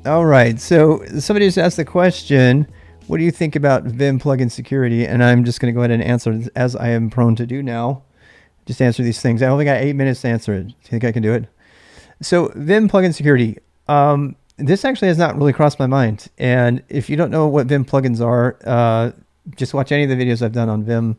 All right. So somebody just asked the question, what do you think about Vim plugin security? And I'm just going to go ahead and answer as I am prone to do now. Just answer these things. I only got 8 minutes to answer it. Do you think I can do it? So Vim plugin security. This actually has not really crossed my mind. And if you don't know what Vim plugins are, just watch any of the videos I've done on Vim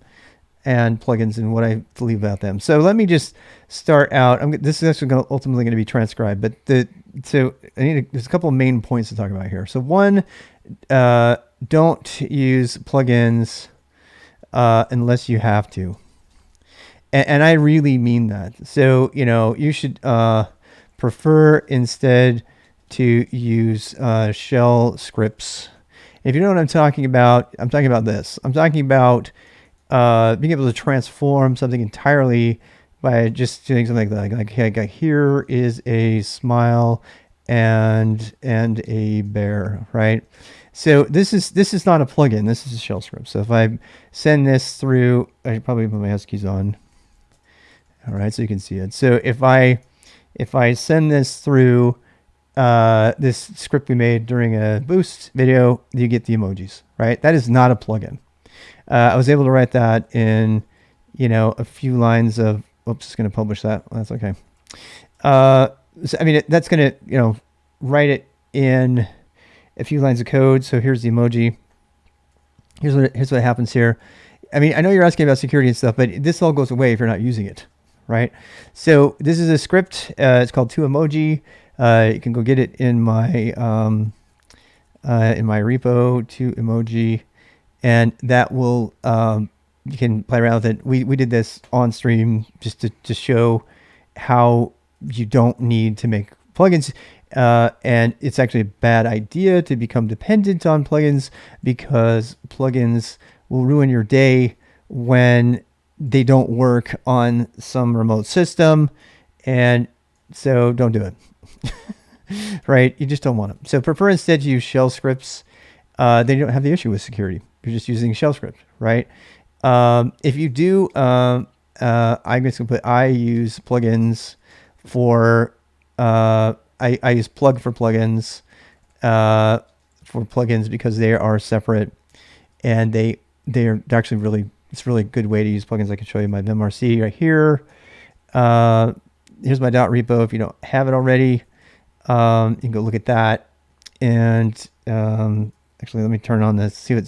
and plugins and what I believe about them. So let me just start out. This is actually ultimately going to be transcribed, but there's a couple of main points to talk about here. So one, don't use plugins unless you have to. And I really mean that. So, you should prefer instead to use shell scripts. If you know what I'm talking about this. I'm talking about being able to transform something entirely by just doing something like okay, here is a smile and a bear, right? So this is not a plugin. This is a shell script. So if I send this through, I should probably put my huskeys on. All right, so you can see it. So if I send this through this script we made during a Boost video, you get the emojis, right? That is not a plugin. I was able to write that in, a few lines of, oops, it's going to publish that. Well, that's okay. So, I mean, that's going to, write it in a few lines of code. So here's the emoji. Here's what happens here. I mean, I know you're asking about security and stuff, but this all goes away if you're not using it, right? So this is a script. It's called 2emoji. You can go get it in my repo, 2emoji. And that will, you can play around with it. We did this on stream just to show how you don't need to make plugins. And it's actually a bad idea to become dependent on plugins, because plugins will ruin your day when they don't work on some remote system. And so don't do it, right? You just don't want them. So prefer instead to use shell scripts. Then you don't have the issue with security. You're just using shell script, right? If you do, I'm just gonna put, I use plugins for, I use plug for plugins because they are separate, and they're actually really, it's really a good way to use plugins. I can show you my vimrc right here. Here's my .repo. If you don't have it already, you can go look at that. And actually, let me turn on this. See what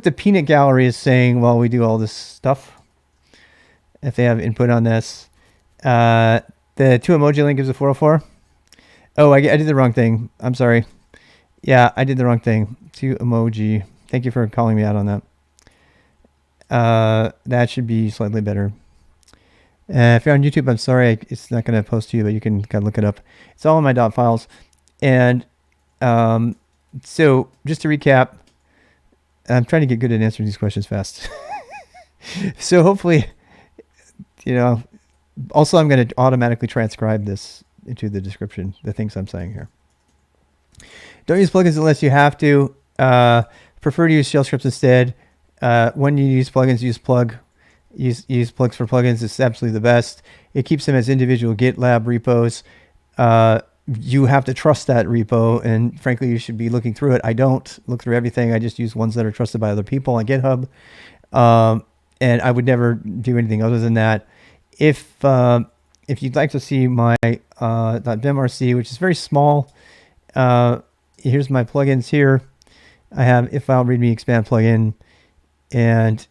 the peanut gallery is saying while we do all this stuff. If they have input on this, the 2emoji link gives a 404. Oh, I did the wrong thing. I'm sorry. Yeah, I did the wrong thing. 2emoji. Thank you for calling me out on that. That should be slightly better. If you're on YouTube, I'm sorry, it's not going to post to you, but you can kind of look it up. It's all in my .files. And so just to recap, I'm trying to get good at answering these questions fast. So hopefully, also I'm going to automatically transcribe this into the description, the things I'm saying here. Don't use plugins unless you have to. Prefer to use shell scripts instead. When you use plugins, use plug. Use plugs for plugins. It's absolutely the best. It keeps them as individual GitLab repos. You have to trust that repo, and frankly, you should be looking through it. I don't look through everything. I just use ones that are trusted by other people on GitHub. And I would never do anything other than that. If you'd like to see my .vimrc, which is very small, here's my plugins here. I have if-file readme expand plugin, and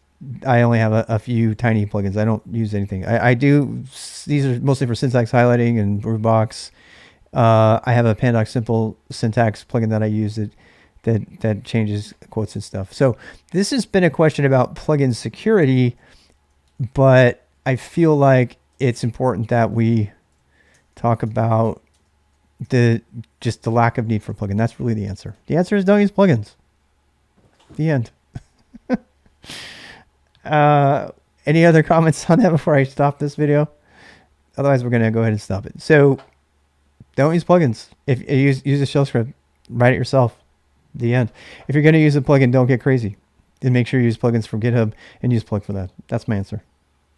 I only have a few tiny plugins. I don't use anything. I do. These are mostly for syntax highlighting and Groovebox. I have a Pandox simple syntax plugin that I use that changes quotes and stuff. So this has been a question about plugin security, but I feel like it's important that we talk about just the lack of need for plugin. That's really the answer. The answer is don't use plugins. The end. Any other comments on that before I stop this video? Otherwise, we're going to go ahead and stop it. So don't use plugins. If you use a shell script, write it yourself. The end. If you're going to use a plugin, don't get crazy. Then make sure you use plugins from GitHub and use plug for that. That's my answer.